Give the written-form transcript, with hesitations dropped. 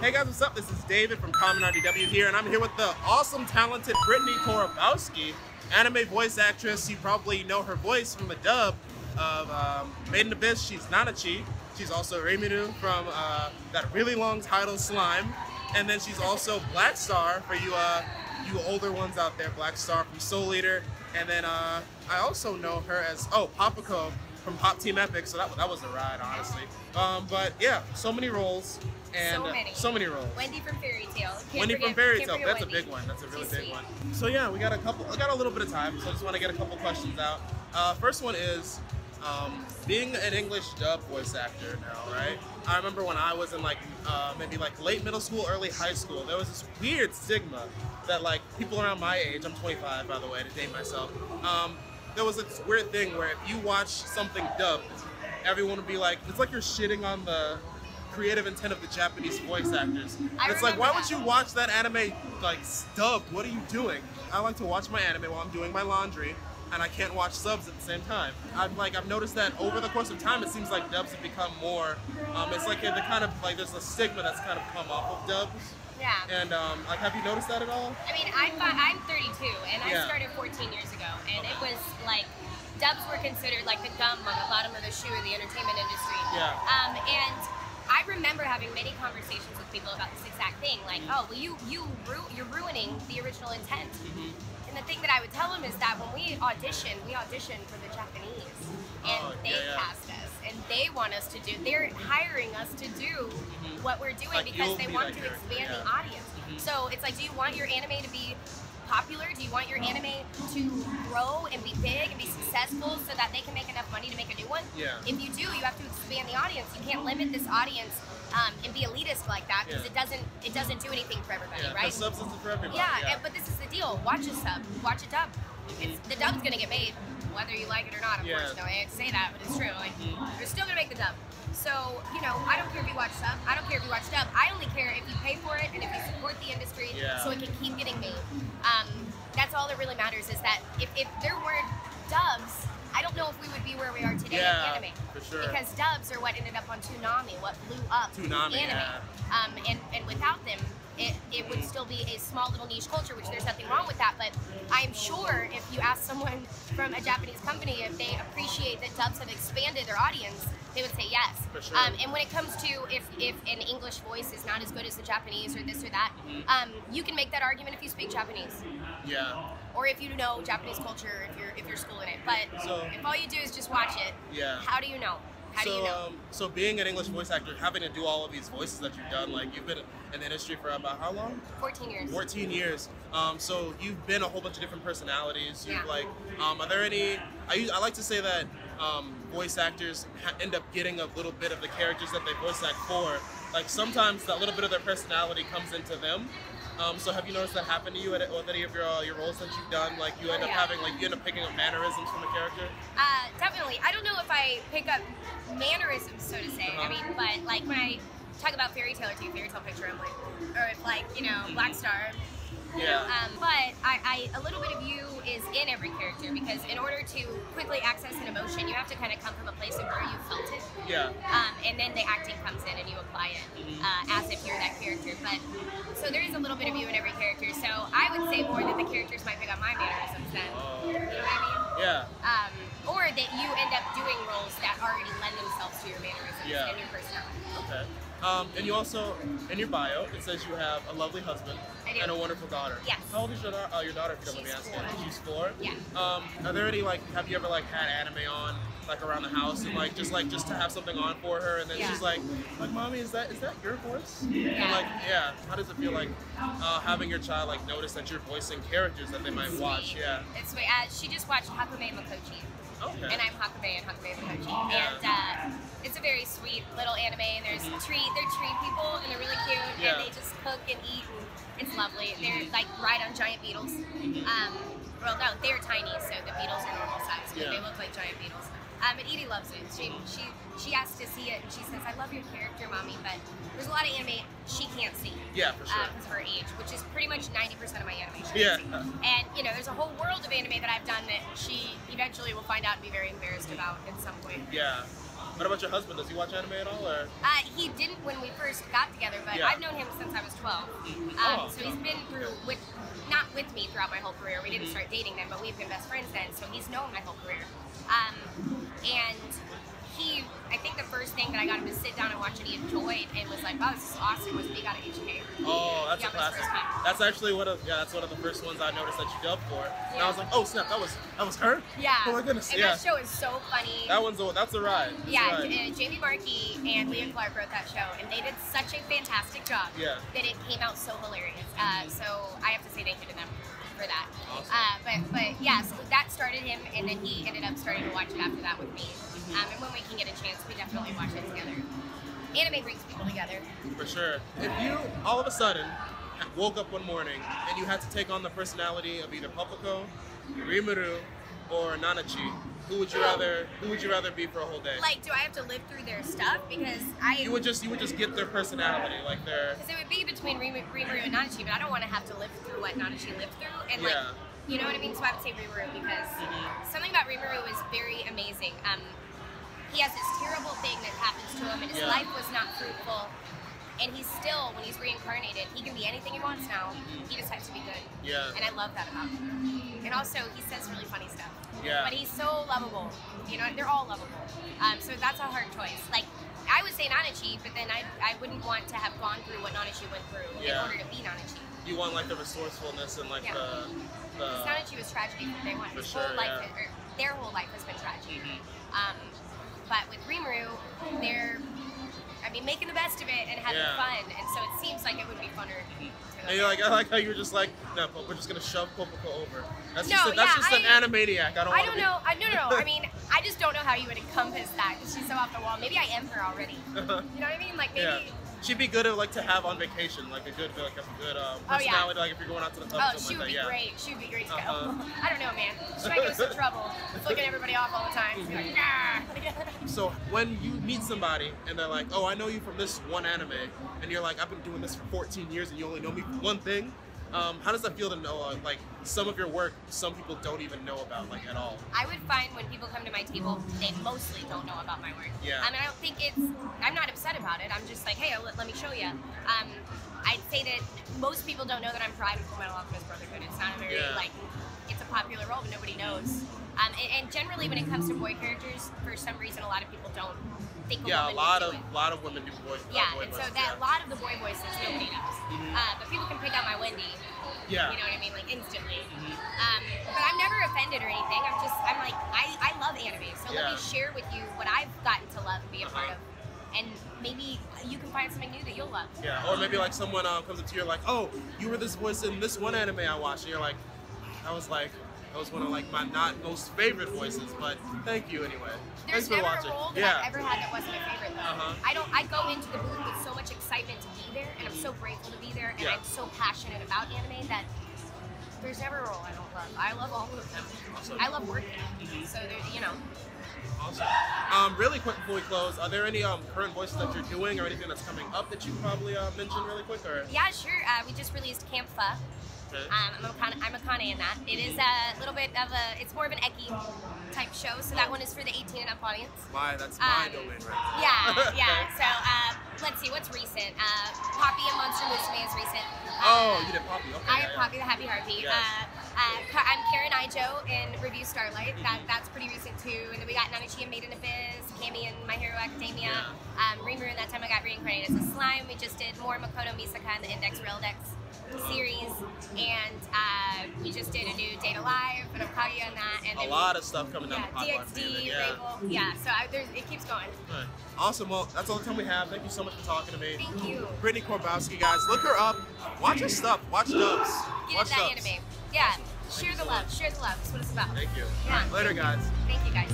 Hey guys, what's up? This is David from ConMenRDW here, and I'm here with the awesome, talented Britney Karbowski, anime voice actress. You probably know her voice from the dub of Made in Abyss. She's Nanachi. She's also Rimiru from that really long title, Slime. And then she's also Black Star for you older ones out there, Black Star from Soul Eater. And then I also know her as, Papako from Pop Team Epic, so that was a ride, honestly. But yeah, so many roles. And so many roles. Wendy from Fairy Tail. Wendy from Fairy Tail. That's a big one. That's a really big one. So yeah, we got a little bit of time, so I just want to get a couple questions out. First one is being an English dub voice actor now, right? I remember when I was in maybe late middle school, early high school, there was this weird stigma that people around my age, I'm 25 by the way, to date myself, there was this weird thing where if you watch something dubbed, everyone would be like, it's like you're shitting on the creative intent of the Japanese voice actors. It's like, why would you watch that anime dubbed? What are you doing? I like to watch my anime while I'm doing my laundry, and I can't watch subs at the same time. I've noticed that over the course of time, it seems like dubs have become more. It's like the kind of there's a stigma that's kind of come off of dubs. Yeah. And have you noticed that at all? I mean, I'm 32, and I started 14 years ago, and it was dubs were considered like the gum on the bottom of the shoe of the entertainment industry. Yeah. And I remember having many conversations with people about this exact thing, oh, well, you're ruining the original intent. Mm-hmm. And the thing that I would tell them is that when we audition for the Japanese, and they cast us, and they want us to do, they're hiring us to do what we're doing because they want to expand the audience. Mm-hmm. So it's do you want your anime to be popular? Do you want your anime to grow and be big and be successful so that they can make enough money to make a new one? Yeah. If you do, you have to expand the audience. You can't limit this audience and be elitist like that because it doesn't do anything for everybody, right? The subs isn't for everybody. Yeah, but this is the deal. Watch a sub. Watch a dub. The dub's gonna get made, whether you like it or not. Of course, no, I hate to say that, but it's true. They're still gonna make the dub. So, I don't care if you watch sub. I don't care if you watch dub. I only care if you pay for it and if you support the industry so it can keep getting made. That's all that really matters is that if there weren't dubs, I don't know if we would be where we are today in anime. For sure. Because dubs are what ended up on Toonami, what blew up anime. And without them, it would still be a small little niche culture, which there's nothing wrong with that, but I'm sure if you ask someone from a Japanese company if they appreciate that dubs have expanded their audience, they would say yes. For sure. And when it comes to if an English voice is not as good as the Japanese or this or that, you can make that argument if you speak Japanese. Yeah. Or if you know Japanese culture, if you're schooling it. But if all you do is just watch it, how do you know? How do you know? So being an English voice actor, having to do all of these voices that you've done, you've been in the industry for about how long? 14 years. 14 years. So you've been a whole bunch of different personalities. You've are there any? I like to say that voice actors end up getting a little bit of the characters that they voice act for. Sometimes that little bit of their personality comes into them. So have you noticed that happen to you with any of your roles that you've done? You end up you end up picking up mannerisms from a character? Definitely. I don't know if I pick up mannerisms, so to say. I mean, but when I talk about Fairy Tail or take a Fairy Tail picture, I'm or if Black Star. Yeah. But a little bit of you is in every character because in order to quickly access an emotion, you have to kind of come from a place of where you felt it. Yeah. And then the acting comes in and you apply it as if you're that character. But so there is a little bit of you in every character. So I would say more that the characters might pick up my mannerisms then. You know what I mean? Yeah. Or that you end up doing roles that already lend themselves to your mannerisms and your personality. Okay. And you also, in your bio, it says you have a lovely husband and a wonderful daughter. Yes. How old is your daughter, if you don't mind me asking? She's 4. Yeah. Are there any, have you ever, had anime on, around the house and, just to have something on for her, and then she's like, Mommy, is that your voice? Yeah. And, how does it feel having your child, notice that you're voicing characters that they might watch? Yeah. It's sweet. She just watched Hakume Makochi. Okay. And I'm Hakume and Hakume Makochi. And it's a very sweet little anime, and they're tree people, and they're really cute, and they just cook and eat, and it's lovely. They're ride on giant beetles. Well, no, they're tiny, so the beetles are normal size, but they look like giant beetles. And Edie loves it. She asked to see it, and she says, "I love your character, Mommy," but there's a lot of anime she can't see. Yeah, for sure. Because of her age, which is pretty much 90% of my anime. And there's a whole world of anime that I've done that she eventually will find out and be very embarrassed about at some point. Yeah. What about your husband? Does he watch anime at all, or? He didn't when we first got together, but Yeah. I've known him since I was 12. So he's been through not with me throughout my whole career. We didn't start dating then, but we've been best friends then. So he's known my whole career. And I think the first thing that I got him to sit down and watch and he enjoyed and was like, wow, this is awesome, was Big Out of HK. Oh, that's a classic. That's actually that's one of the first ones I noticed that you dubbed for. Yeah. And I was like, oh snap, that was her? Yeah. Oh my goodness. And that show is so funny. That's a ride. Yeah, Jamie Markey and Leah Clark wrote that show, and they did such a fantastic job that it came out so hilarious. So I have to say thank you to them for that. Awesome. But yeah, so that started him, and then he ended up starting to watch it after that with me. And when we can get a chance, we definitely watch it together. Anime brings people together. For sure. If you all of a sudden woke up one morning and you had to take on the personality of either Papaco, Rimiru, or Nanachi, who would you rather be for a whole day? Like, do I have to live through their stuff? Because you would just get their personality, like their. Because it would be between Rimiru and Nanachi, but I don't want to have to live through what Nanachi lived through, and like, you know what I mean. So I would say Rimiru because something about Rimiru is very amazing. He has this terrible thing that happens to him, and his life was not fruitful. And he's still, when he's reincarnated, he can be anything he wants now. He just has to be good. Yeah. And I love that about him. And also, he says really funny stuff. Yeah. But he's so lovable. You know, they're all lovable. So that's a hard choice. Like, I would say Nanachi, but then I wouldn't want to have gone through what Nanachi went through in order to be Nanachi. You want like the resourcefulness and like the. Because Nanachi was tragedy from day one. His whole life, or their whole life has been tragedy. But with Rimiru, they're, making the best of it and having fun, and so it seems like it would be funner. And I like how you were just like, no, but we're just gonna shove Popoko over. That's just an animaniac. I don't know. No. I just don't know how you would encompass that because she's so off the wall. Maybe I am her already. You know what I mean? Like maybe. Yeah. She'd be good to have on vacation, like a good personality, like if you're going out to the club or something like that. Great. She would be great to go. I don't know, man. She might get us in trouble. Just looking at everybody off all the time. She's like, nah. So when you meet somebody and they're like, oh, I know you from this one anime, and you're like, I've been doing this for 14 years and you only know me from one thing, how does that feel to know, like, some of your work some people don't even know about, like, at all? I would find when people come to my table, they mostly don't know about my work. Yeah. I don't think I'm not upset about it. I'm just like, hey, let me show you. I'd say that most people don't know that I'm Pride and Fullmetal Alchemist Brotherhood. It's not a very, it's a popular role, but nobody knows. And generally when it comes to boy characters, for some reason, a lot of people don't think a lot of women do boy voices. And so a lot of the boy voices nobody knows. But people can pick out my Wendy. Yeah. You know what I mean? Like instantly. But I'm never offended or anything. I'm like, I love anime. So let me share with you what I've gotten to love and be a part of. And maybe you can find something new that you'll love. Yeah, or maybe like someone comes up to you like, oh, you were this voice in this one anime I watched. And you're like, that was one of like my not most favorite voices, but thank you anyway. There's never a role that I've ever had that wasn't my favorite though. I go into the booth with so much excitement to be there, and I'm so grateful to be there, and I'm so passionate about anime that there's never a role I don't love. I love all of them. Awesome. I love working. So there's, you know. Awesome. Really quick before we close, are there any current voices that you're doing or anything that's coming up that you can probably mention really quick? Or? Yeah, sure. We just released Camp Pho. Okay. I'm Akane in that. It is a little bit of it's more of an eki type show, so that one is for the 18 and up audience. That's my domain right now. Yeah. So let's see, what's recent? Poppy and Monster Musume is recent. You did Poppy, okay. I have Poppy the Happy Harpy. Yes. I'm Karen Ijo in Review Starlight. That's pretty recent too. And then we got Nanachi and Made in Abyss, Cami and My Hero Academia, Rimiru and That Time I Got Reincarnated as a Slime. We just did more Makoto Misaka in the Index Raildex series, and we just did a new Data Live, and Kaguya and that, and a lot of stuff coming down the pipeline. DxD, Rabel, so it keeps going. Right. Awesome. Well, that's all the time we have. Thank you so much for talking to me. Thank you. Britney Karbowski, guys, look her up. Watch her stuff. Watch dubs. Get into that anime. Yeah. Share the love. Share the love. That's what it's about. Thank you. Yeah. All right, later, guys. Thank you, guys.